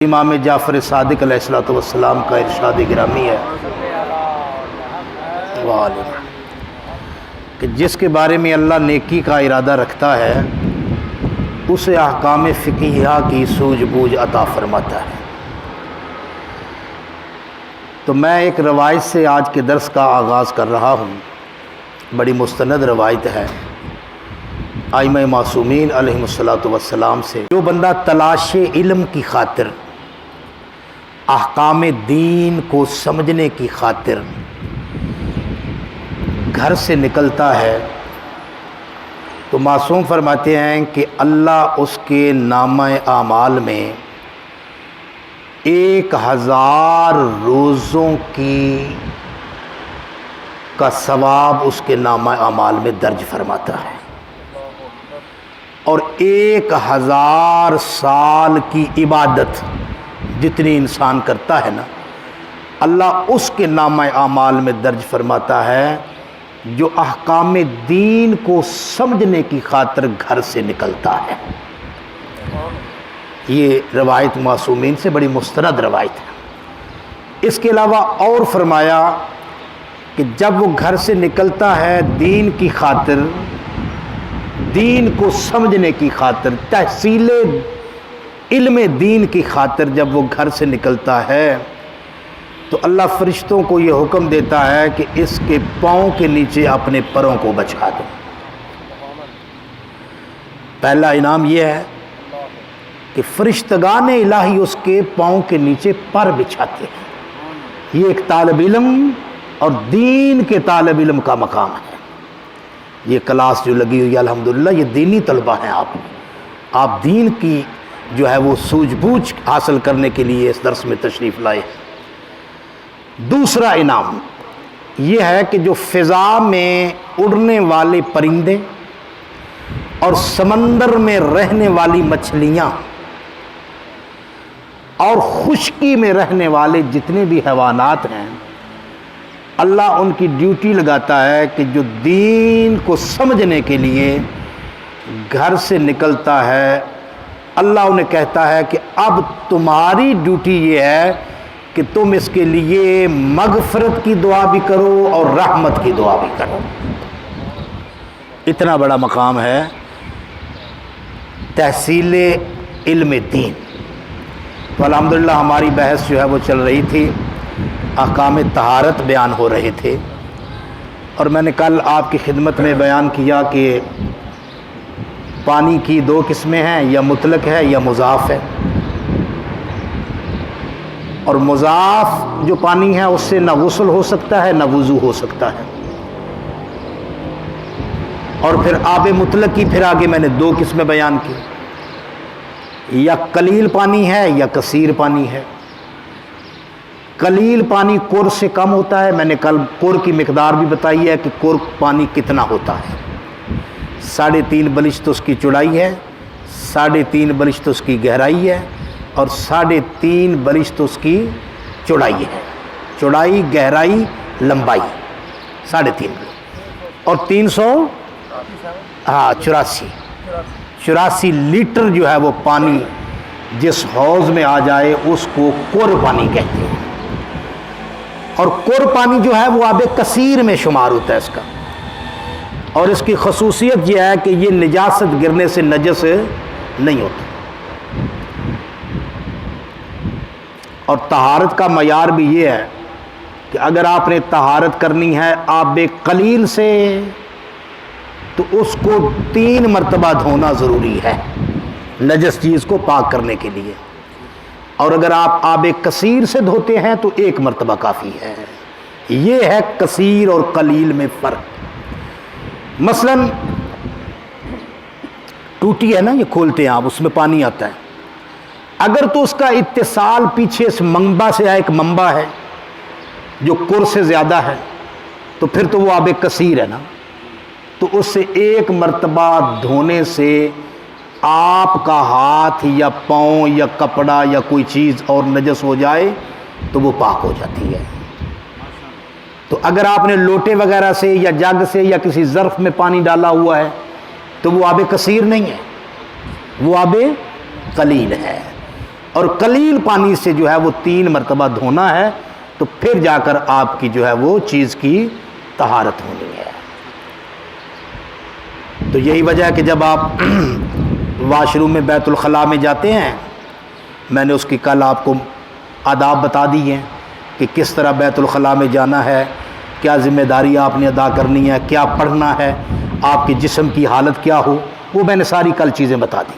امام جعفر صادق علیہ الصلوۃ والسلام کا ارشاد گرامی ہے کہ جس کے بارے میں اللہ نیکی کا ارادہ رکھتا ہے اسے احکام فقہیہ کی سوجھ بوجھ عطا فرماتا ہے۔ تو میں ایک روایت سے آج کے درس کا آغاز کر رہا ہوں۔ بڑی مستند روایت ہے ائمہ معصومین علیہم الصلوۃ والسلام سے۔ جو بندہ تلاش علم کی خاطر، احکام دین کو سمجھنے کی خاطر گھر سے نکلتا ہے تو معصوم فرماتے ہیں کہ اللہ اس کے نامہ اعمال میں 1000 روزوں کا ثواب اس کے نامہ اعمال میں درج فرماتا ہے، اور 1000 سال کی عبادت جتنی انسان کرتا ہے نا، اللہ اس کے نامہ اعمال میں درج فرماتا ہے جو احکام دین کو سمجھنے کی خاطر گھر سے نکلتا ہے۔ یہ روایت معصومین سے بڑی مستند روایت ہے۔ اس کے علاوہ اور فرمایا کہ جب وہ گھر سے نکلتا ہے دین کی خاطر، دین کو سمجھنے کی خاطر، تحصیل علم دین کی خاطر جب وہ گھر سے نکلتا ہے تو اللہ فرشتوں کو یہ حکم دیتا ہے کہ اس کے پاؤں کے نیچے اپنے پروں کو بچھا دو۔ پہلا انعام یہ ہے کہ فرشتگان الہی اس کے پاؤں کے نیچے پر بچھاتے ہیں۔ یہ ایک طالب علم اور دین کے طالب علم کا مقام ہے۔ یہ کلاس جو لگی ہوئی ہے الحمدللہ یہ دینی طلبہ ہیں، آپ دین کی جو ہے وہ سوجھ بوجھ حاصل کرنے کے لیے اس درس میں تشریف لائے۔ دوسرا انعام یہ ہے کہ جو فضا میں اڑنے والے پرندے اور سمندر میں رہنے والی مچھلیاں اور خشکی میں رہنے والے جتنے بھی حیوانات ہیں، اللہ ان کی ڈیوٹی لگاتا ہے کہ جو دین کو سمجھنے کے لیے گھر سے نکلتا ہے، اللہ انہیں کہتا ہے کہ اب تمہاری ڈیوٹی یہ ہے کہ تم اس کے لیے مغفرت کی دعا بھی کرو اور رحمت کی دعا بھی کرو۔ اتنا بڑا مقام ہے تحصیل علم دین۔ تو الحمدللہ ہماری بحث جو ہے وہ چل رہی تھی، احکام طہارت بیان ہو رہے تھے، اور میں نے کل آپ کی خدمت میں بیان کیا کہ پانی کی 2 قسمیں ہیں، یا مطلق ہے یا مضاف ہے، اور مضاف جو پانی ہے اس سے نہ غسل ہو سکتا ہے نہ وضو ہو سکتا ہے، اور پھر آب مطلق کی پھر آگے میں نے 2 قسمیں بیان کی، یا قلیل پانی ہے یا کثیر پانی ہے۔ قلیل پانی کور سے کم ہوتا ہے، میں نے کل کور کی مقدار بھی بتائی ہے کہ کور پانی کتنا ہوتا ہے۔ 3.5 بلشت اس کی چوڑائی ہے، 3.5 بلشت اس کی گہرائی ہے، اور 3.5 بلشت اس کی چوڑائی ہے۔ چوڑائی، گہرائی، لمبائی 3.5، اور 84 لیٹر جو ہے وہ پانی جس حوض میں آ جائے اس کو کور پانی کہتے ہیں، اور کور پانی جو ہے وہ آب کثیر میں شمار ہوتا ہے اس کا، اور اس کی خصوصیت یہ ہے کہ یہ نجاست گرنے سے نجس نہیں ہوتا، اور طہارت کا معیار بھی یہ ہے کہ اگر آپ نے طہارت کرنی ہے آب قلیل سے تو اس کو 3 مرتبہ دھونا ضروری ہے نجس چیز کو پاک کرنے کے لیے، اور اگر آپ آب کثیر سے دھوتے ہیں تو 1 مرتبہ کافی ہے۔ یہ ہے کثیر اور قلیل میں فرق۔ مثلا ٹوٹی ہے نا، یہ کھولتے ہیں آپ، اس میں پانی آتا ہے، اگر تو اس کا اتصال پیچھے اس منبع سے ایک منبع ہے جو کور سے زیادہ ہے تو پھر تو وہ آب کثیر ہے نا، تو اس سے 1 مرتبہ دھونے سے آپ کا ہاتھ یا پاؤں یا کپڑا یا کوئی چیز اور نجس ہو جائے تو وہ پاک ہو جاتی ہے۔ تو اگر آپ نے لوٹے وغیرہ سے یا جگ سے یا کسی ظرف میں پانی ڈالا ہوا ہے تو وہ آب کثیر نہیں ہے، وہ آب قلیل ہے۔ اور قلیل پانی سے جو ہے وہ 3 مرتبہ دھونا ہے، تو پھر جا کر آپ کی جو ہے وہ چیز کی طہارت ہونی ہے۔ تو یہی وجہ ہے کہ جب آپ واش روم میں بیت الخلاء میں جاتے ہیں، میں نے اس کی کل آپ کو آداب بتا دی ہیں کہ کس طرح بیت الخلاء میں جانا ہے، کیا ذمہ داری آپ نے ادا کرنی ہے، کیا پڑھنا ہے، آپ کے جسم کی حالت کیا ہو، وہ میں نے ساری کل چیزیں بتا دی۔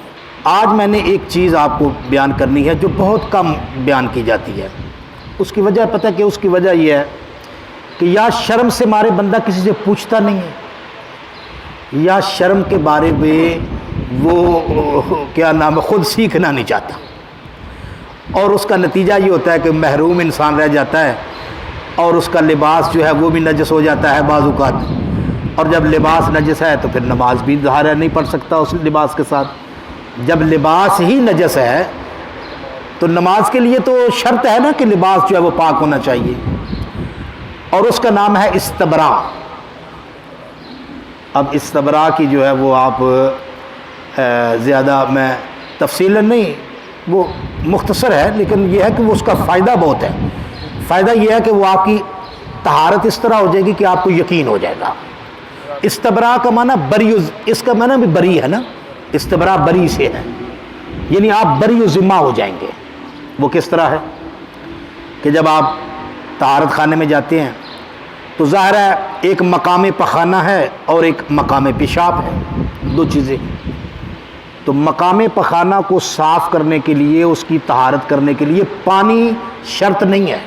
آج میں نے ایک چیز آپ کو بیان کرنی ہے جو بہت کم بیان کی جاتی ہے۔ اس کی وجہ پتہ کہ اس کی وجہ یہ ہے کہ یا شرم سے مارے بندہ کسی سے پوچھتا نہیں ہے، یا شرم کے بارے میں وہ کیا نام ہے خود سیکھنا نہیں چاہتا، اور اس کا نتیجہ یہ ہوتا ہے کہ محروم انسان رہ جاتا ہے، اور اس کا لباس جو ہے وہ بھی نجس ہو جاتا ہے بعض اوقات، اور جب لباس نجس ہے تو پھر نماز بھی ظاہر نہیں پڑھ سکتا اس لباس کے ساتھ۔ جب لباس ہی نجس ہے تو نماز کے لیے تو شرط ہے نا کہ لباس جو ہے وہ پاک ہونا چاہیے، اور اس کا نام ہے استبرا۔ اب استبرا کی جو ہے وہ آپ زیادہ میں تفصیلاً نہیں، وہ مختصر ہے، لیکن یہ ہے کہ وہ اس کا فائدہ بہت ہے۔ فائدہ یہ ہے کہ وہ آپ کی طہارت اس طرح ہو جائے گی کہ آپ کو یقین ہو جائے گا۔ استبرا کا معنی بری، اس کا معنی بھی بری ہے نا، استبرا بری سے ہے، یعنی آپ بری و ذمہ ہو جائیں گے۔ وہ کس طرح ہے کہ جب آپ طہارت خانے میں جاتے ہیں تو ظاہر ہے ایک مقام پخانہ ہے اور ایک مقام پیشاب ہے، دو چیزیں۔ تو مقام پخانہ کو صاف کرنے کے لیے، اس کی طہارت کرنے کے لیے پانی شرط نہیں ہے۔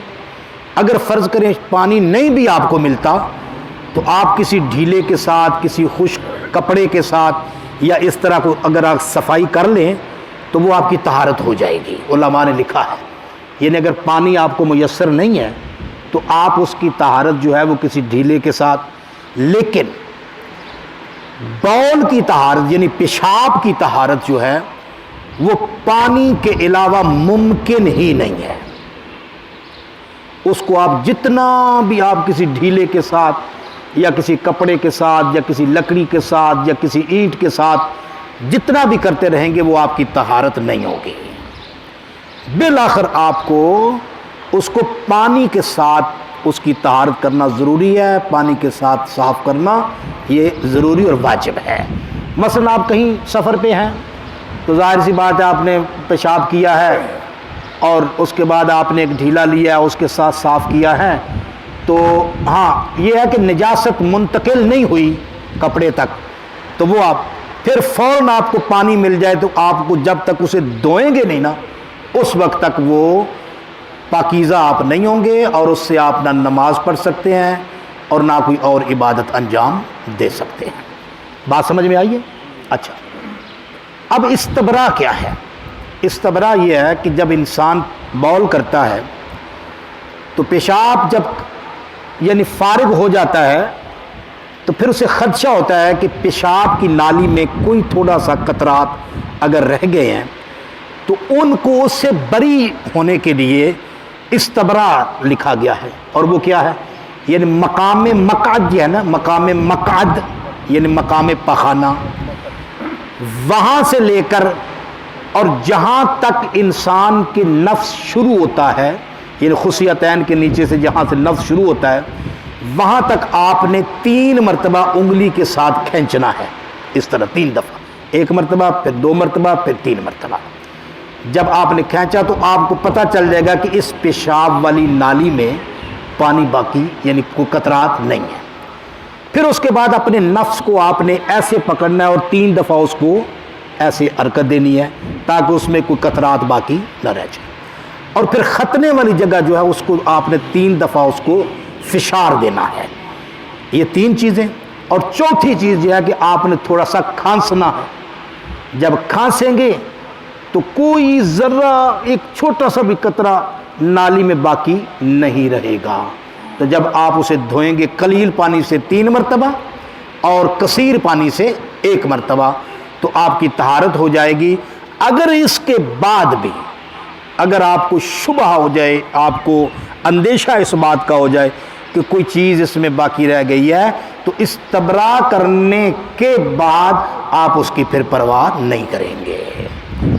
اگر فرض کریں پانی نہیں بھی آپ کو ملتا تو آپ کسی ڈھیلے کے ساتھ، کسی خشک کپڑے کے ساتھ یا اس طرح کو اگر آپ صفائی کر لیں تو وہ آپ کی طہارت ہو جائے گی۔ علماء نے لکھا ہے، یعنی اگر پانی آپ کو میسر نہیں ہے تو آپ اس کی طہارت جو ہے وہ کسی ڈھیلے کے ساتھ، لیکن بول کی طہارت یعنی پیشاب کی طہارت جو ہے وہ پانی کے علاوہ ممکن ہی نہیں ہے۔ اس کو آپ جتنا بھی آپ کسی ڈھیلے کے ساتھ یا کسی کپڑے کے ساتھ یا کسی لکڑی کے ساتھ یا کسی اینٹ کے ساتھ جتنا بھی کرتے رہیں گے وہ آپ کی طہارت نہیں ہوگی۔ بالآخر آپ کو اس کو پانی کے ساتھ اس کی طہارت کرنا ضروری ہے، پانی کے ساتھ صاف کرنا یہ ضروری اور واجب ہے۔ مثلا آپ کہیں سفر پہ ہیں تو ظاہر سی بات ہے آپ نے پیشاب کیا ہے اور اس کے بعد آپ نے ایک ڈھیلا لیا اس کے ساتھ صاف کیا ہے، تو ہاں یہ ہے کہ نجاست منتقل نہیں ہوئی کپڑے تک، تو وہ آپ پھر فوراً آپ کو پانی مل جائے تو آپ کو جب تک اسے دھوئیں گے نہیں نا اس وقت تک وہ پاکیزہ آپ نہیں ہوں گے، اور اس سے آپ نہ نماز پڑھ سکتے ہیں اور نہ کوئی اور عبادت انجام دے سکتے ہیں۔ بات سمجھ میں آئی ہے؟ اچھا، اب استبرا کیا ہے؟ استبرا یہ ہے کہ جب انسان بول کرتا ہے تو پیشاب جب یعنی فارغ ہو جاتا ہے تو پھر اسے خدشہ ہوتا ہے کہ پیشاب کی نالی میں کوئی تھوڑا سا قطرات اگر رہ گئے ہیں تو ان کو اس سے بری ہونے کے لیے استبرا لکھا گیا ہے۔ اور وہ کیا ہے؟ یعنی مقام مقعد جو ہے نا، مقام مقعد یعنی مقام پخانہ، وہاں سے لے کر اور جہاں تک انسان کے نفس شروع ہوتا ہے، یعنی خصیتین کے نیچے سے جہاں سے نفس شروع ہوتا ہے وہاں تک آپ نے 3 مرتبہ انگلی کے ساتھ کھینچنا ہے، اس طرح 3 دفعہ، 1 مرتبہ پھر 2 مرتبہ پھر 3 مرتبہ۔ جب آپ نے کھینچا تو آپ کو پتہ چل جائے گا کہ اس پیشاب والی نالی میں پانی باقی یعنی کوئی قطرات نہیں ہے۔ پھر اس کے بعد اپنے نفس کو آپ نے ایسے پکڑنا ہے اور 3 دفعہ اس کو ایسے حرکت دینی ہے تاکہ اس میں کوئی قطرات باقی نہ رہ جائے، اور پھر ختنے والی جگہ جو ہے اس کو آپ نے 3 دفعہ اس کو فشار دینا ہے۔ یہ 3 چیزیں، اور چوتھی چیز یہ ہے کہ آپ نے تھوڑا سا کھانسنا ہے۔ جب کھانسیں گے تو کوئی ذرہ ایک چھوٹا سا بھی قطرہ نالی میں باقی نہیں رہے گا۔ تو جب آپ اسے دھوئیں گے قلیل پانی سے 3 مرتبہ اور کثیر پانی سے 1 مرتبہ تو آپ کی طہارت ہو جائے گی۔ اگر اس کے بعد بھی اگر آپ کو شبہ ہو جائے، آپ کو اندیشہ اس بات کا ہو جائے کہ کوئی چیز اس میں باقی رہ گئی ہے تو استبرا کرنے کے بعد آپ اس کی پھر پرواہ نہیں کریں گے۔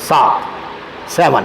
7।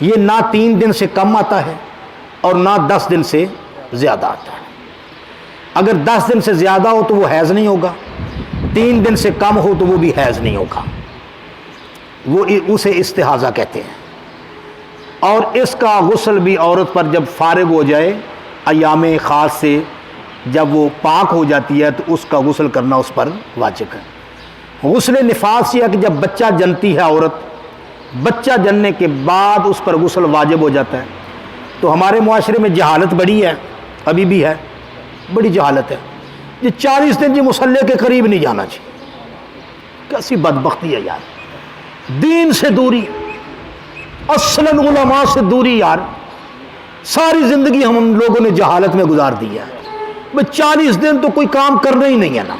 یہ نہ 3 دن سے کم آتا ہے اور نہ 10 دن سے زیادہ آتا ہے۔ اگر 10 دن سے زیادہ ہو تو وہ حیض نہیں ہوگا، 3 دن سے کم ہو تو وہ بھی حیض نہیں ہوگا، وہ اسے استحاضہ کہتے ہیں۔ اور اس کا غسل بھی عورت پر جب فارغ ہو جائے ایام خاص سے، جب وہ پاک ہو جاتی ہے تو اس کا غسل کرنا اس پر واجب ہے۔ غسل نفاس یہ ہے کہ جب بچہ جنتی ہے عورت، بچہ جننے کے بعد اس پر غسل واجب ہو جاتا ہے۔ تو ہمارے معاشرے میں جہالت بڑی ہے، ابھی بھی ہے، بڑی جہالت ہے۔ یہ 40 دن مصلی کے قریب نہیں جانا چاہیے، کیسی بدبختی ہے یار، دین سے دوری، اصلاً علماء سے دوری یار، ساری زندگی ہم لوگوں نے جہالت میں گزار دی ہے۔ بھئی 40 دن تو کوئی کام کرنا ہی نہیں ہے نا،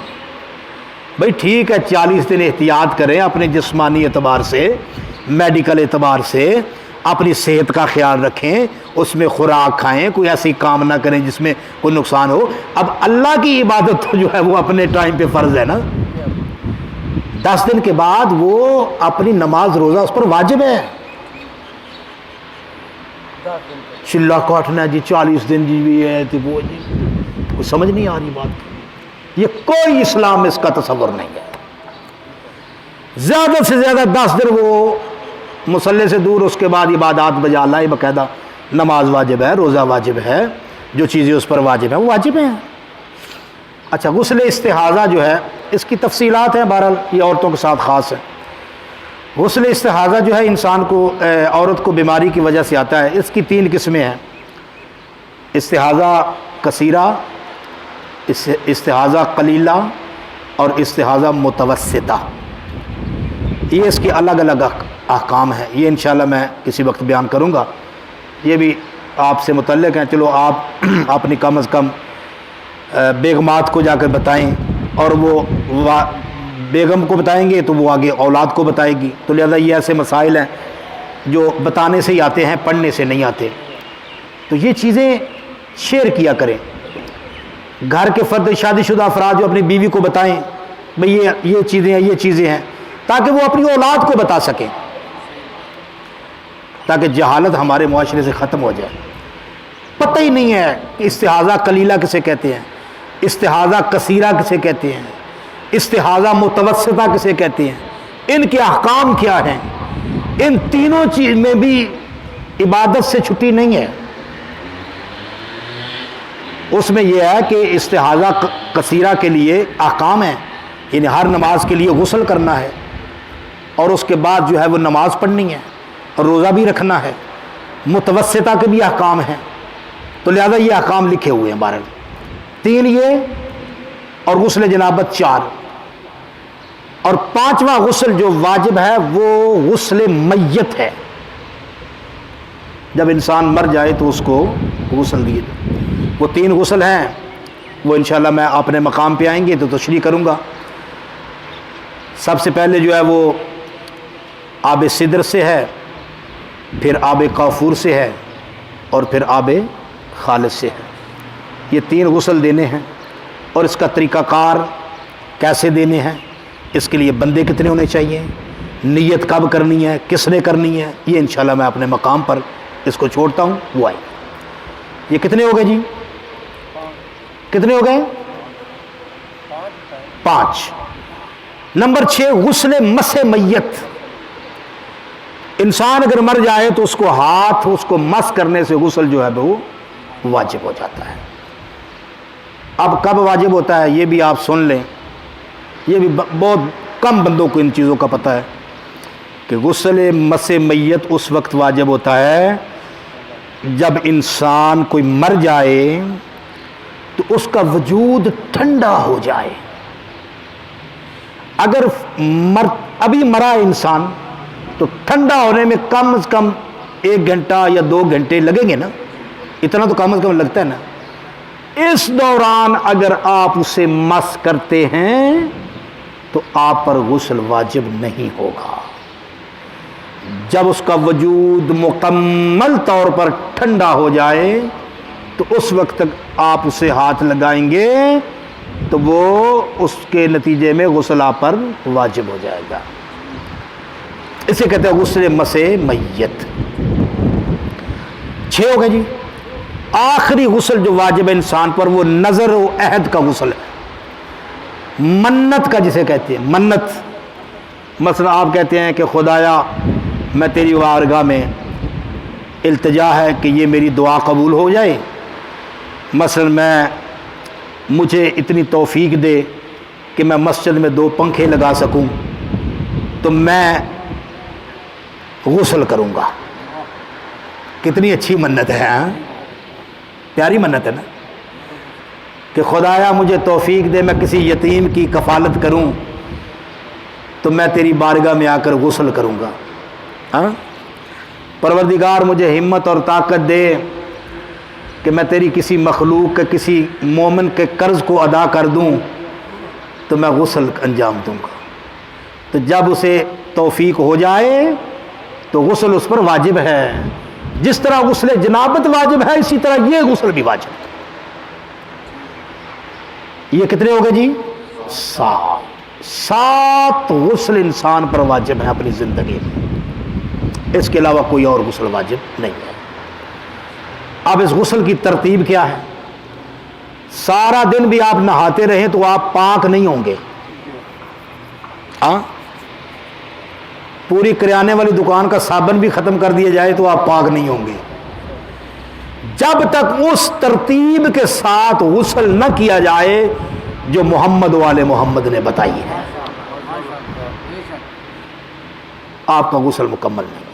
بھئی ٹھیک ہے 40 دن احتیاط کریں اپنے جسمانی اعتبار سے، میڈیکل اعتبار سے، اپنی صحت کا خیال رکھیں، اس میں خوراک کھائیں، کوئی ایسی کام نہ کریں جس میں کوئی نقصان ہو۔ اب اللہ کی عبادت جو ہے وہ اپنے ٹائم پہ فرض ہے نا، 10 دن کے بعد وہ اپنی نماز روزہ اس پر واجب ہے۔ چلا کاٹنا جی 40 دن جی بھی ہے تو وہ جی، کوئی سمجھ نہیں آ رہی بات، یہ کوئی اسلام میں اس کا تصور نہیں ہے۔ زیادہ سے زیادہ 10 دن وہ مصلی سے دور، اس کے بعد عبادات بجا لائے، باقاعدہ نماز واجب ہے، روزہ واجب ہے، جو چیزیں اس پر واجب ہیں وہ واجب ہیں۔ اچھا، غسل استحاضہ جو ہے اس کی تفصیلات ہیں، بہرحال یہ عورتوں کے ساتھ خاص ہے۔ غسل استحاضہ جو ہے انسان کو، عورت کو بیماری کی وجہ سے آتا ہے۔ اس کی 3 قسمیں ہیں، استحاضہ کثیرہ، استحاضہ قلیلہ اور استحاضہ متوسطہ۔ یہ اس کے الگ الگ احکام ہیں، یہ انشاءاللہ میں کسی وقت بیان کروں گا، یہ بھی آپ سے متعلق ہیں۔ چلو آپ اپنی کم از کم بیگمات کو جا کر بتائیں، اور وہ بیگم کو بتائیں گے تو وہ آگے اولاد کو بتائے گی، تو لہذا یہ ایسے مسائل ہیں جو بتانے سے ہی آتے ہیں، پڑھنے سے نہیں آتے۔ تو یہ چیزیں شیئر کیا کریں، گھر کے فرد شادی شدہ افراد جو اپنی بیوی کو بتائیں بھئی یہ چیزیں ہیں، یہ چیزیں ہیں، تاکہ وہ اپنی اولاد کو بتا سکیں، تاکہ جہالت ہمارے معاشرے سے ختم ہو جائے۔ پتہ ہی نہیں ہے کہ استحاضہ قلیلہ کسے کہتے ہیں، استحاضہ کثیرہ کسے کہتے ہیں، استحاضہ متوسطہ کسے کہتے ہیں، ان کے احکام کیا ہیں۔ ان تینوں چیز میں بھی عبادت سے چھٹی نہیں ہے۔ اس میں یہ ہے کہ استحاضہ کثیرہ کے لیے احکام ہیں، یعنی ہر نماز کے لیے غسل کرنا ہے، اور اس کے بعد جو ہے وہ نماز پڑھنی ہے اور روزہ بھی رکھنا ہے۔ متوسطہ کے بھی احکام ہیں، تو لہذا یہ احکام لکھے ہوئے ہیں، 3 یہ، اور غسل جنابت 4، اور 5واں غسل جو واجب ہے وہ غسل میت ہے۔ جب انسان مر جائے تو اس کو غسل دیے، وہ 3 غسل ہیں، وہ انشاءاللہ میں اپنے مقام پہ آئیں گے تو تشریح کروں گا۔ سب سے پہلے جو ہے وہ آب سدر سے ہے، پھر آب کافور سے ہے، اور پھر آب خالص سے ہے۔ یہ 3 غسل دینے ہیں، اور اس کا طریقہ کار کیسے دینے ہیں، اس کے لیے بندے کتنے ہونے چاہیے، نیت کب کرنی ہے، کس نے کرنی ہے، یہ انشاءاللہ میں اپنے مقام پر اس کو چھوڑتا ہوں، وہ آئے۔ یہ کتنے ہو گئے جی، کتنے ہو گئے؟ 5۔ نمبر 6 غسل مس میت۔ انسان اگر مر جائے تو اس کو ہاتھ، اس کو مس کرنے سے غسل جو ہے وہ واجب ہو جاتا ہے۔ اب کب واجب ہوتا ہے یہ بھی آپ سن لیں، یہ بھی بہت کم بندوں کو ان چیزوں کا پتہ ہے کہ غسل مس میت اس وقت واجب ہوتا ہے جب انسان کوئی مر جائے تو اس کا وجود ٹھنڈا ہو جائے۔ اگر ابھی مرا انسان تو ٹھنڈا ہونے میں کم از کم 1 گھنٹہ یا 2 گھنٹے لگیں گے نا، اتنا تو کم از کم لگتا ہے نا۔ اس دوران اگر آپ اسے مس کرتے ہیں تو آپ پر غسل واجب نہیں ہوگا۔ جب اس کا وجود مکمل طور پر ٹھنڈا ہو جائے تو اس وقت تک آپ اسے ہاتھ لگائیں گے تو وہ اس کے نتیجے میں غسل آپ پر واجب ہو جائے گا۔ اسے کہتے ہیں غسل مس میت۔ 6 ہو گئے جی. آخری غسل جو واجب ہے انسان پر وہ نظر و عہد کا غسل ہے، منت کا جسے کہتے ہیں. منت مثلا آپ کہتے ہیں کہ خدایا میں تیری بارگاہ میں التجا ہے کہ یہ میری دعا قبول ہو جائے، مثلا مجھے اتنی توفیق دے کہ میں مسجد میں 2 پنکھے لگا سکوں تو میں غسل کروں گا. کتنی اچھی منت ہے، ہاں پیاری منت ہے نا، کہ خدایا مجھے توفیق دے میں کسی یتیم کی کفالت کروں تو میں تیری بارگاہ میں آ کر غسل کروں گا. ہاں پروردگار مجھے ہمت اور طاقت دے کہ میں تیری کسی مخلوق کے کسی مومن کے قرض کو ادا کر دوں تو میں غسل انجام دوں گا. تو جب اسے توفیق ہو جائے تو غسل اس پر واجب ہے. جس طرح غسل جنابت واجب ہے اسی طرح یہ غسل بھی واجب ہے. یہ کتنے ہو گئے جی؟ 7 غسل انسان پر واجب ہے اپنی زندگی میں، اس کے علاوہ کوئی اور غسل واجب نہیں ہے. اب اس غسل کی ترتیب کیا ہے؟ سارا دن بھی آپ نہاتے رہیں تو آپ پاک نہیں ہوں گے. ہاں پوری کریانے والی دکان کا صابن بھی ختم کر دیا جائے تو آپ پاک نہیں ہوں گے جب تک اس ترتیب کے ساتھ غسل نہ کیا جائے جو محمد والے محمد نے بتائی ہے. آپ کا غسل مکمل نہیں ہے،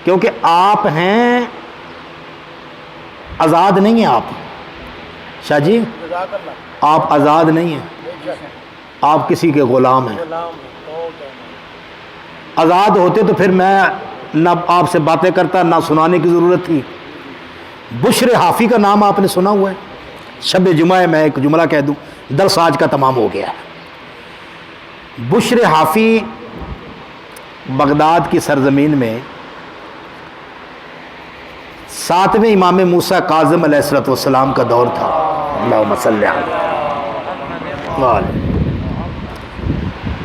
کیونکہ آپ ہیں آزاد نہیں ہیں. آپ شاہ جی آپ آزاد نہیں ہیں، آپ کسی کے غلام ہیں. آزاد ہوتے تو پھر میں نہ آپ سے باتیں کرتا نہ سنانے کی ضرورت تھی. بشر حافی کا نام آپ نے سنا ہوا ہے؟ شب جمعہ میں ایک جملہ کہہ دوں، درس آج کا تمام ہو گیا ہے. بشر حافی بغداد کی سرزمین میں 7ویں امام موسیٰ کاظم علیہ السلام کا دور تھا. اللہم صلی علیہ.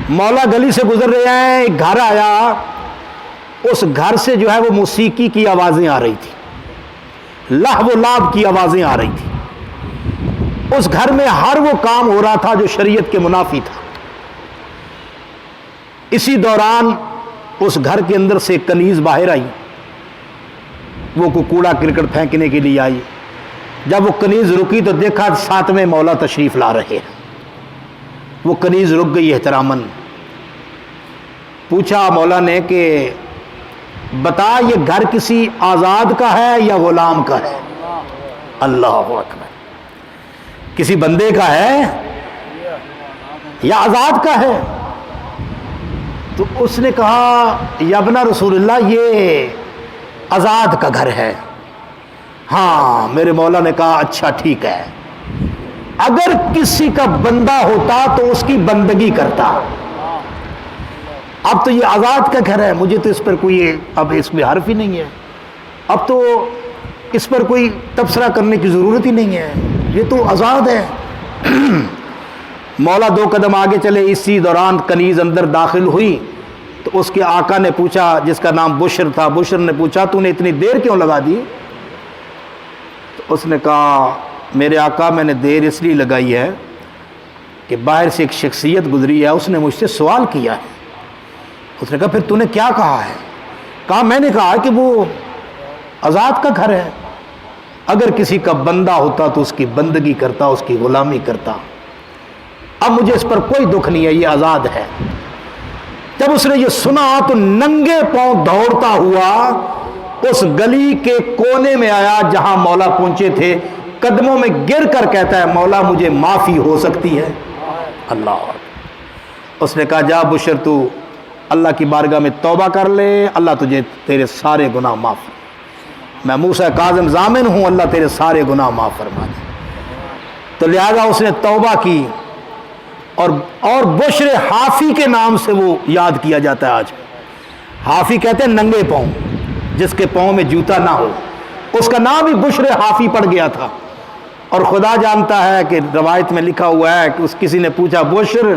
مولا گلی سے گزر رہے ہیں، ایک گھر آیا، اس گھر سے جو ہے وہ موسیقی کی آوازیں آ رہی تھی، لہو و لعب کی آوازیں آ رہی تھی. اس گھر میں ہر وہ کام ہو رہا تھا جو شریعت کے منافی تھا. اسی دوران اس گھر کے اندر سے ایک کنیز باہر آئی، وہ کوڑا کرکٹ پھینکنے کے لیے آئی. جب وہ کنیز رکی تو دیکھا 7ویں مولا تشریف لا رہے ہیں. وہ کنیز رک گئی احتراماً. پوچھا مولا نے کہ بتا یہ گھر کسی آزاد کا ہے یا غلام کا ہے؟ اللہ اکبر. کسی بندے کا ہے یا آزاد کا ہے؟ تو اس نے کہا یا ابن رسول اللہ یہ آزاد کا گھر ہے. ہاں میرے مولا نے کہا اچھا ٹھیک ہے، اگر کسی کا بندہ ہوتا تو اس کی بندگی کرتا. اب تو یہ آزاد کا گھر ہے، مجھے تو اس پر کوئی اب اس میں حرف ہی نہیں ہے، اب تو اس پر کوئی تبصرہ کرنے کی ضرورت ہی نہیں ہے، یہ تو آزاد ہے. مولا 2 قدم آگے چلے. اسی دوران کنیز اندر داخل ہوئی تو اس کے آقا نے پوچھا، جس کا نام بشر تھا، بشر نے پوچھا تو نے اتنی دیر کیوں لگا دی؟ تو اس نے کہا میرے آقا میں نے دیر اس لیے لگائی ہے کہ باہر سے ایک شخصیت گزری ہے، اس نے مجھ سے سوال کیا ہے. اس نے کہا پھر تو نے کیا کہا ہے؟ کہا میں نے کہا کہ وہ آزاد کا گھر ہے، اگر کسی کا بندہ ہوتا تو اس کی بندگی کرتا، اس کی غلامی کرتا. اب مجھے اس پر کوئی دکھ نہیں ہے، یہ آزاد ہے. جب اس نے یہ سنا تو ننگے پاؤں دوڑتا ہوا اس گلی کے کونے میں آیا جہاں مولا پہنچے تھے. قدموں میں گر کر کہتا ہے مولا مجھے معافی ہو سکتی ہے؟ اللہ. اس نے کہا جا بشر تو اللہ کی بارگاہ میں توبہ کر لے، اللہ تجھے تیرے سارے گناہ معاف. میں موسیٰ کاظم ضامن ہوں، اللہ تیرے سارے گناہ معاف فرما دے. تو لہذا اس نے توبہ کی اور بشر حافی کے نام سے وہ یاد کیا جاتا ہے آج. حافی کہتے ہیں ننگے پاؤں، جس کے پاؤں میں جوتا نہ ہو. اس کا نام ہی بشر حافی پڑ گیا تھا. اور خدا جانتا ہے کہ روایت میں لکھا ہوا ہے کہ کسی نے پوچھا بشر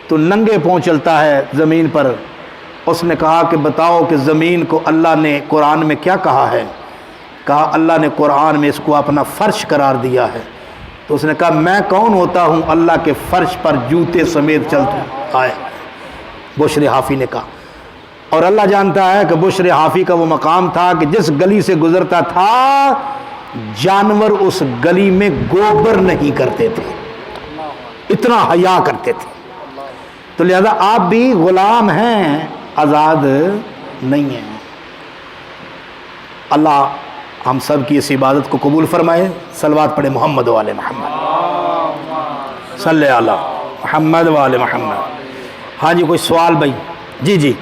تو ننگے پاؤں چلتا ہے زمین پر. اس نے کہا کہ بتاؤ کہ زمین کو اللہ نے قرآن میں کیا کہا ہے؟ کہا اللہ نے قرآن میں اس کو اپنا فرش قرار دیا ہے، تو اس نے کہا میں کون ہوتا ہوں اللہ کے فرش پر جوتے سمیت چلتا ہوں. آئے بشر حافی نے کہا. اور اللہ جانتا ہے کہ بشر حافی کا وہ مقام تھا کہ جس گلی سے گزرتا تھا جانور اس گلی میں گوبر نہیں کرتے تھے، اتنا حیا کرتے تھے. تو لہذا آپ بھی غلام ہیں، آزاد نہیں ہیں. اللہ ہم سب کی اس عبادت کو قبول فرمائے. صلوات پڑھے محمد والے محمد، صلی علی محمد والے محمد. ہاں جی کوئی سوال بھائی؟ جی جی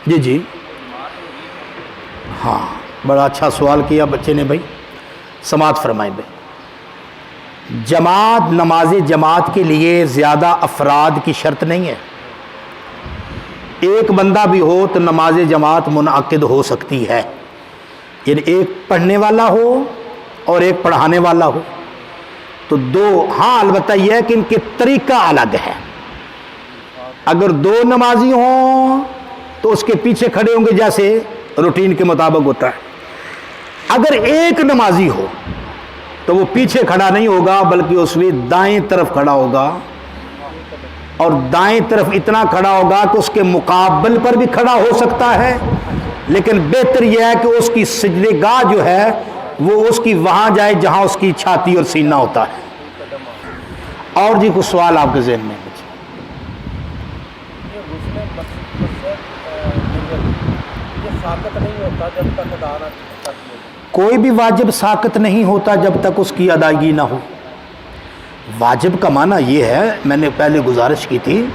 جی جی ہاں بڑا اچھا سوال کیا بچے نے بھائی. سماعت فرمائیں بھائی. جماعت، نماز جماعت کے لیے زیادہ افراد کی شرط نہیں ہے. ایک بندہ بھی ہو تو نماز جماعت منعقد ہو سکتی ہے، یعنی ایک پڑھنے والا ہو اور ایک پڑھانے والا ہو تو دو. ہاں البتہ یہ ہے کہ ان کے طریقہ الگ ہے. اگر دو نمازی ہوں تو اس کے پیچھے کھڑے ہوں گے جیسے روٹین کے مطابق ہوتا ہے. اگر ایک نمازی ہو تو وہ پیچھے کھڑا نہیں ہوگا بلکہ اس میں دائیں طرف کھڑا ہوگا، اور دائیں طرف اتنا کھڑا ہوگا کہ اس کے مقابل پر بھی کھڑا ہو سکتا ہے، لیکن بہتر یہ ہے کہ اس کی سجدے گاہ جو ہے وہ اس کی وہاں جائے جہاں اس کی چھاتی اور سینہ ہوتا ہے. اور جی کچھ سوال آپ کے ذہن میں؟ کوئی بھی واجب ساقط نہیں ہوتا جب تک اس کی ادائیگی نہ ہو. واجب کا معنی یہ ہے، میں نے پہلے گزارش کی تھی،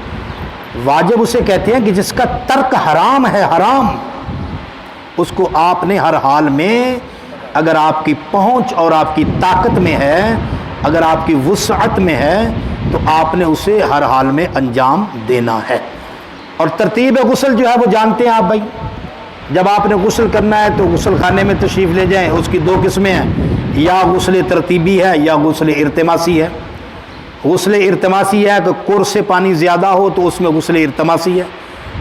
واجب اسے کہتے ہیں کہ جس کا ترک حرام ہے، حرام، اس کو آپ نے ہر حال میں، اگر آپ کی پہنچ اور آپ کی طاقت میں ہے، اگر آپ کی وسعت میں ہے تو آپ نے اسے ہر حال میں انجام دینا ہے. اور ترتیب غسل جو ہے وہ جانتے ہیں آپ بھائی. جب آپ نے غسل کرنا ہے تو غسل خانے میں تشریف لے جائیں. اس کی دو قسمیں ہیں، یا غسل ترتیبی ہے یا غسل ارتماسی ہے. غسل ارتماسی ہے کہ کور سے پانی زیادہ ہو تو اس میں غسل ارتماسی ہے،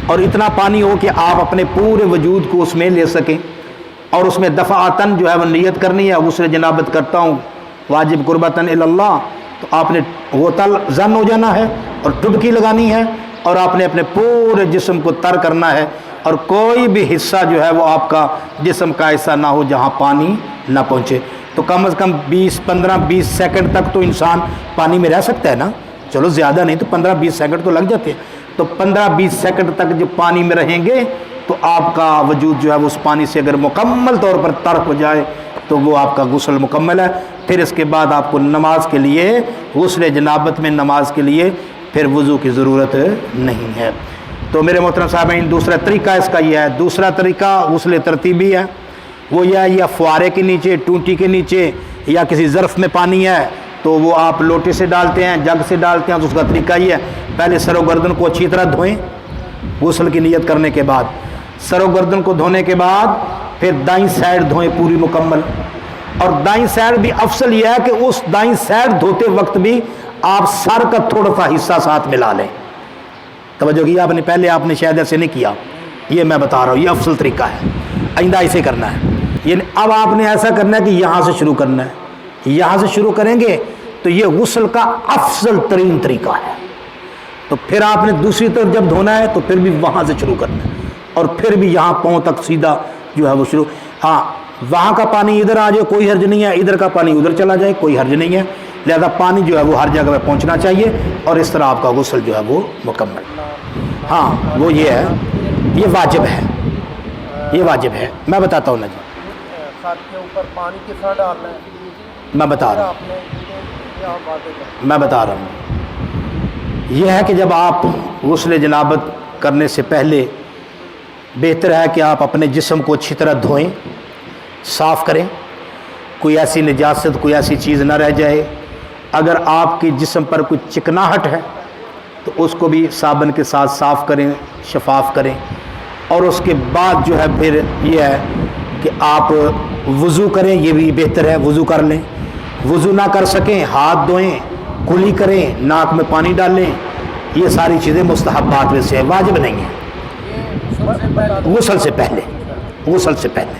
اور اتنا پانی ہو کہ آپ اپنے پورے وجود کو اس میں لے سکیں، اور اس میں دفعاتن جو ہے وہ نیت کرنی ہے. غسل جنابت کرتا ہوں واجب قربتاً اللہ، تو آپ نے غسل زن ہو جانا ہے اور ڈبکی لگانی ہے، اور آپ نے اپنے پورے جسم کو تر کرنا ہے، اور کوئی بھی حصہ جو ہے وہ آپ کا جسم کا حصہ نہ ہو جہاں پانی نہ پہنچے. تو کم از کم 15-20 سیکنڈ تک تو انسان پانی میں رہ سکتا ہے نا. چلو زیادہ نہیں تو 15-20 سیکنڈ تو لگ جاتے ہیں. تو 15-20 سیکنڈ تک جو پانی میں رہیں گے تو آپ کا وجود جو ہے وہ اس پانی سے اگر مکمل طور پر تر ہو جائے تو وہ آپ کا غسل مکمل ہے. پھر اس کے بعد آپ کو نماز کے لیے، غسل جنابت میں نماز کے لیے پھر وضو کی ضرورت نہیں ہے. تو میرے محترم صاحبین، دوسرا طریقہ اس کا یہ ہے. دوسرا طریقہ غسل ترتیبی ہے، وہ یہ ہے یا فوارے کے نیچے، ٹونٹی کے نیچے، یا کسی ظرف میں پانی ہے تو وہ آپ لوٹے سے ڈالتے ہیں، جگ سے ڈالتے ہیں. تو اس کا طریقہ یہ ہے، پہلے سر و گردن کو اچھی طرح دھوئیں غسل کی نیت کرنے کے بعد. سر و گردن کو دھونے کے بعد پھر دائیں سائڈ دھوئیں پوری مکمل. اور دائیں سائڈ بھی افضل یہ ہے کہ اس دائیں سائڈ دھوتے وقت بھی آپ سر کا تھوڑا سا حصہ ساتھ ملا لیں. توجہ کیا آپ نے؟ پہلے آپ نے شاید ایسے نہیں کیا، یہ میں بتا رہا ہوں، یہ افضل طریقہ ہے. آئندہ ایسے کرنا ہے. یعنی اب آپ نے ایسا کرنا ہے کہ یہاں سے شروع کرنا ہے. یہاں سے شروع کریں گے تو یہ غسل کا افضل ترین طریقہ ہے. تو پھر آپ نے دوسری طرف جب دھونا ہے تو پھر بھی وہاں سے شروع کرنا ہے، اور پھر بھی یہاں پاؤں تک سیدھا جو ہے وہ شروع. ہاں وہاں کا پانی ادھر آ جائے کوئی حرج نہیں ہے، ادھر کا پانی ادھر چلا جائے کوئی حرج نہیں ہے. لہذا پانی جو ہے وہ ہر جگہ پہ پہنچنا چاہیے، اور اس طرح آپ کا غسل جو ہے وہ مکمل. ہاں وہ یہ ہے، یہ واجب ہے، یہ واجب ہے. میں بتاتا ہوں نا جی، سر کے اوپر پانی کس طرح ڈالنا ہے میں بتا رہا ہوں. یہ ہے کہ جب آپ غسل جنابت کرنے سے پہلے بہتر ہے کہ آپ اپنے جسم کو اچھی طرح دھوئیں، صاف کریں، کوئی ایسی نجاست، کوئی ایسی چیز نہ رہ جائے. اگر آپ کی جسم پر کوئی چکناہٹ ہے تو اس کو بھی صابن کے ساتھ صاف کریں، شفاف کریں. اور اس کے بعد جو ہے پھر یہ ہے کہ آپ وضو کریں، یہ بھی بہتر ہے، وضو کر لیں. وضو نہ کر سکیں ہاتھ دھوئیں، کلی کریں، ناک میں پانی ڈالیں، یہ ساری چیزیں مستحبات میں سے ہیں، واجب نہیں ہیں۔ غسل سے پہلے، غسل سے پہلے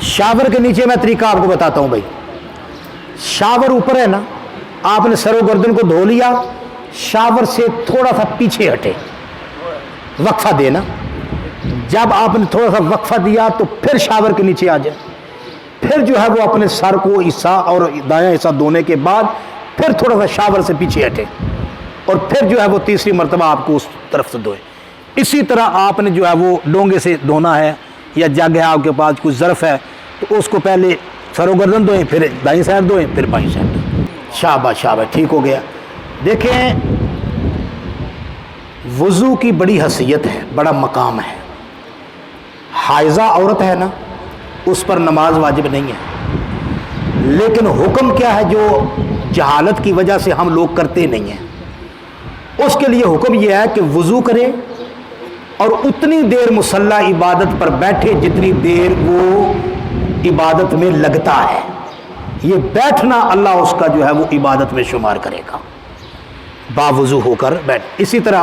شاور کے نیچے میں طریقہ آپ کو بتاتا ہوں بھائی۔ شاور اوپر ہے نا، آپ نے سر و گردن کو دھو لیا، شاور سے تھوڑا سا پیچھے ہٹے، وقفہ دینا۔ جب آپ نے تھوڑا سا وقفہ دیا تو پھر شاور کے نیچے آ جائے، پھر جو ہے وہ اپنے سر کو حصہ اور دایاں حصہ دھونے کے بعد پھر تھوڑا سا شاور سے پیچھے ہٹے، اور پھر جو ہے وہ تیسری مرتبہ آپ کو اس طرف سے دھوئے۔ اسی طرح آپ نے جو ہے وہ ڈونگے سے دھونا ہے، یا جگ ہے آپ کے پاس، کوئی ظرف ہے تو اس کو پہلے سر و گردن دھوئیں، پھر دائیں سائڈ دھوئیں، پھر بائیں سائڈ دھوئیں۔ شاباش شاباش، ٹھیک ہو گیا۔ دیکھیں وضو کی بڑی حیثیت ہے، بڑا مقام ہے۔ حائضہ عورت ہے نا، اس پر نماز واجب نہیں ہے، لیکن حکم کیا ہے جو جہالت کی وجہ سے ہم لوگ کرتے نہیں ہیں، اس کے لیے حکم یہ ہے کہ وضو کرے اور اتنی دیر مصلی عبادت پر بیٹھے جتنی دیر وہ عبادت میں لگتا ہے۔ یہ بیٹھنا اللہ اس کا جو ہے وہ عبادت میں شمار کرے گا، باوضو ہو کر بیٹھ۔ اسی طرح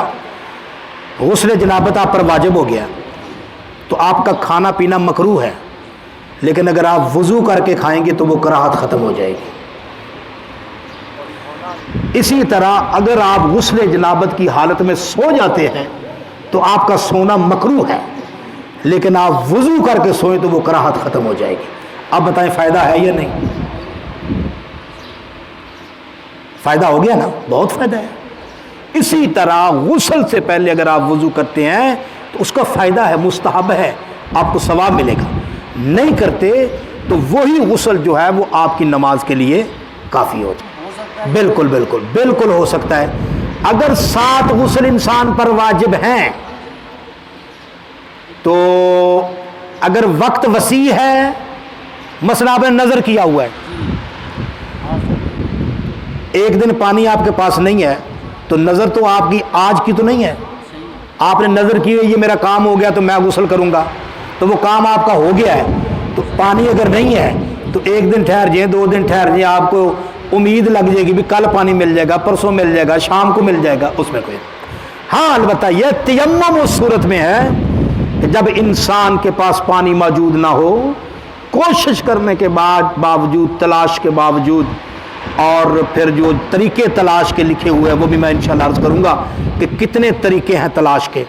غسل جنابت آپ پر واجب ہو گیا تو آپ کا کھانا پینا مکروہ ہے، لیکن اگر آپ وضو کر کے کھائیں گے تو وہ کراہت ختم ہو جائے گی۔ اسی طرح اگر آپ غسل جنابت کی حالت میں سو جاتے ہیں تو آپ کا سونا مکروہ ہے، لیکن آپ وضو کر کے سوئیں تو وہ کراہت ختم ہو جائے گی۔ اب بتائیں فائدہ ہے یا نہیں؟ فائدہ ہو گیا نا، بہت فائدہ ہے۔ اسی طرح غسل سے پہلے اگر آپ وضو کرتے ہیں تو اس کا فائدہ ہے، مستحب ہے، آپ کو ثواب ملے گا۔ نہیں کرتے تو وہی غسل جو ہے وہ آپ کی نماز کے لیے کافی ہو جائے۔ بالکل بالکل بالکل ہو سکتا ہے۔ اگر 7 غسل انسان پر واجب ہیں تو اگر وقت وسیع ہے، مثلا آپ نے نظر کیا ہوا ہے، ایک دن پانی آپ کے پاس نہیں ہے تو نظر تو آپ کی آج کی تو نہیں ہے، آپ نے نظر کی یہ میرا کام ہو گیا تو میں غسل کروں گا، تو وہ کام آپ کا ہو گیا ہے، تو پانی اگر نہیں ہے تو ایک دن ٹھہر جائیں، 2 دن ٹھہر جائیں، آپ کو امید لگ جائے گی بھی کل پانی مل جائے گا، پرسوں مل جائے گا، شام کو مل جائے گا، اس میں کوئی۔ ہاں البتہ یہ تیمم اس صورت میں ہے کہ جب انسان کے پاس پانی موجود نہ ہو، کوشش کرنے کے باوجود، تلاش کے باوجود، اور پھر جو طریقے تلاش کے لکھے ہوئے ہیں وہ بھی میں انشاءاللہ عرض کروں گا کہ کتنے طریقے ہیں تلاش کے،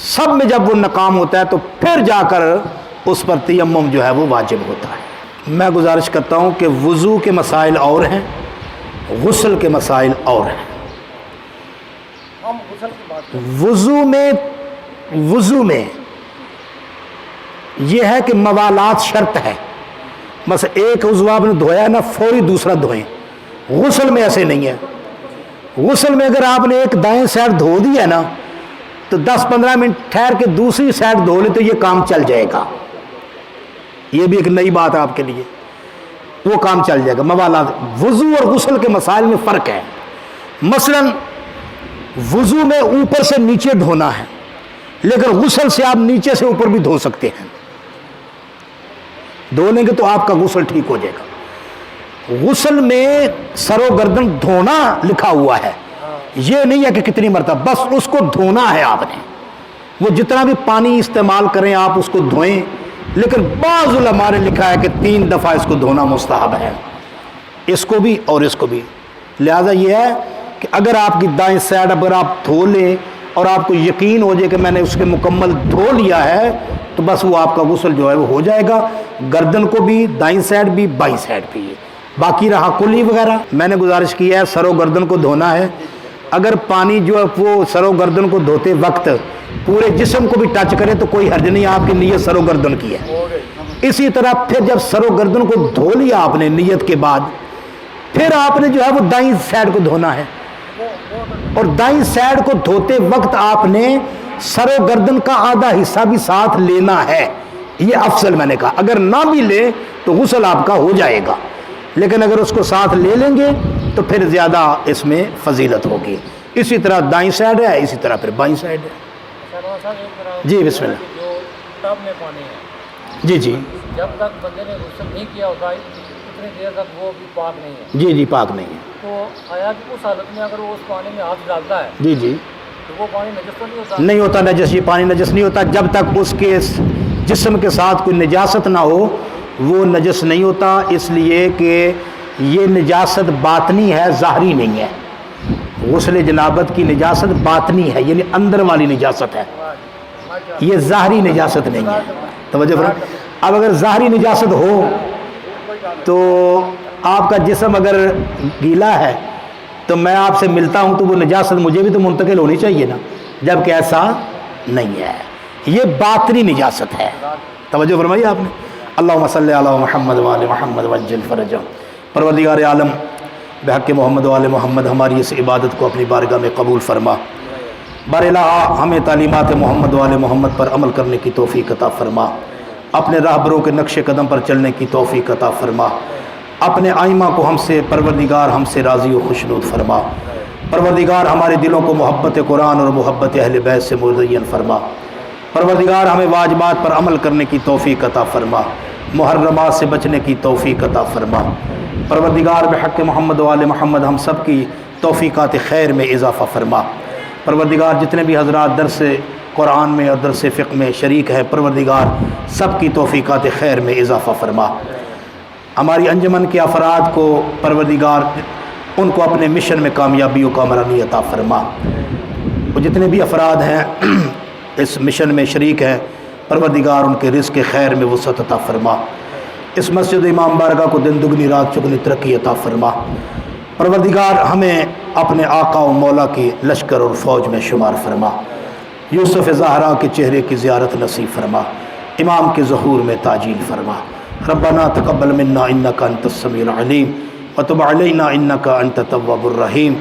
سب میں جب وہ ناکام ہوتا ہے تو پھر جا کر اس پر تیمم جو ہے وہ واجب ہوتا ہے۔ میں گزارش کرتا ہوں کہ وضو کے مسائل اور ہیں، غسل کے مسائل اور ہیں۔ ہم غسل کی بات کریں۔ وضو میں یہ ہے کہ موالات شرط ہے، بس ایک عضو آپ نے دھویا نا فوری دوسرا دھوئیں۔ غسل میں ایسے نہیں ہے۔ غسل میں اگر آپ نے ایک دائیں سائڈ دھو دیا نا تو 10-15 منٹ ٹھہر کے دوسری سائڈ دھو لے تو یہ کام چل جائے گا۔ یہ بھی ایک نئی بات ہے آپ کے لیے، وہ کام چل جائے گا۔ موالات، وضو اور غسل کے مسائل میں فرق ہے۔ مثلا وضو میں اوپر سے نیچے دھونا ہے، لیکن غسل سے آپ نیچے سے اوپر بھی دھو سکتے ہیں، دھو لیں گے تو آپ کا غسل ٹھیک ہو جائے گا۔ غسل میں سر و گردن دھونا لکھا ہوا ہے، یہ نہیں ہے کہ کتنی مرتبہ، بس اس کو دھونا ہے آپ نے۔ وہ جتنا بھی پانی استعمال کریں آپ اس کو دھوئیں، لیکن بعض علماء نے لکھا ہے کہ 3 دفعہ اس کو دھونا مستحب ہے، اس کو بھی اور اس کو بھی۔ لہذا یہ ہے کہ اگر آپ کی دائیں سائڈ اگر آپ دھو لیں اور آپ کو یقین ہو جائے کہ میں نے اس کے مکمل دھو لیا ہے تو بس وہ آپ کا غسل جو ہے وہ ہو جائے گا، گردن کو بھی، دائیں سائڈ بھی، بائیں سائڈ بھی۔ باقی رہا کلی وغیرہ، میں نے گزارش کی ہے سر و گردن کو دھونا ہے۔ اگر پانی جو ہے وہ سر و گردن کو دھوتے وقت پورے جسم کو بھی ٹچ کرے تو کوئی حرج نہیں، آپ کی نیت سر و گردن کی ہے۔ اسی طرح پھر جب سر و گردن کو دھو لیا آپ نے نیت کے بعد، پھر آپ نے جو ہے وہ دائیں سائڈ کو دھونا ہے، اور دائیں سائڈ کو دھوتے وقت آپ نے سر و گردن کا آدھا حصہ بھی ساتھ لینا ہے۔ یہ افضل میں نے کہا، اگر نہ بھی لے تو غسل آپ کا ہو جائے گا، لیکن اگر اس کو ساتھ لے لیں گے تو پھر زیادہ اس میں فضیلت ہوگی۔ اسی طرح دائیں سائڈ ہے، اسی طرح پھر بائیں سائڈ ہے۔ جی بسم اللہ۔ جو ٹب میں پانی ہے، جی جی جب تک بندے نے غسل نہیں کیا ہوتا ہے تو اتنی دیر تک وہ بھی پاک نہیں ہے، جی جی پاک نہیں ہے. تو آیا کہ اس حالت میں اگر وہ اس پانی میں ہاتھ ڈالتا ہے جی جی تو وہ پانی نجس تو نہیں ہوتا؟ نہیں ہوتا نجس. یہ پانی نجس نہیں ہوتا جب تک اس کے جسم کے ساتھ کوئی نجاست نہ ہو، وہ نجس نہیں ہوتا. اس لیے کہ یہ نجاست باطنی ہے، ظاہری نہیں ہے. غسل جنابت کی نجاست باطنی ہے، یعنی اندر والی نجاست ہے، یہ ظاہری نجاست نہیں ہے. توجہ فرمائیں. اب اگر ظاہری نجاست ہو تو آپ کا جسم اگر گیلا ہے تو میں آپ سے ملتا ہوں تو وہ نجاست مجھے بھی تو منتقل ہونی چاہیے نا، جبکہ ایسا نہیں ہے. یہ باطنی نجاست ہے. توجہ فرمائی آپ نے. اللہم صلی علی محمد وآل محمد وعجل فرجہم. پروردگار عالم بحق محمد وآل محمد ہماری اس عبادت کو اپنی بارگاہ میں قبول فرما. بار الہ ہمیں تعلیمات محمد وآل محمد پر عمل کرنے کی توفیق عطا فرما. اپنے راہبروں کے نقش قدم پر چلنے کی توفیق عطا فرما. اپنے آئمہ کو ہم سے پروردگار ہم سے راضی و خوشنود فرما. پروردگار ہمارے دلوں کو محبت قرآن اور محبت اہل بیت سے مزین فرما. پروردگار ہمیں واجبات پر عمل کرنے کی توفیق عطا فرما، محرمات سے بچنے کی توفیق عطا فرما. پروردگار بحق محمد وآل محمد ہم سب کی توفیقات خیر میں اضافہ فرما. پروردگار جتنے بھی حضرات درس قرآن میں اور درس فقہ میں شریک ہیں، پروردگار سب کی توفیقات خیر میں اضافہ فرما. ہماری انجمن کے افراد کو پروردگار ان کو اپنے مشن میں کامیابی و کامرانی عطا فرما. وہ جتنے بھی افراد ہیں اس مشن میں شریک ہیں، پروردگار ان کے رزق خیر میں وسعت عطا فرما. اس مسجد امام بارگاہ کو دن دگنی رات چگنی ترقی عطا فرما. پروردگار ہمیں اپنے آقا و مولا کی لشکر اور فوج میں شمار فرما. یوسف زہرا کے چہرے کی زیارت نصیب فرما. امام کے ظہور میں تاجیل فرما. ربنا تقبل منا انک انت السمیع العلیم وتب علینا انک انت التواب الرحیم.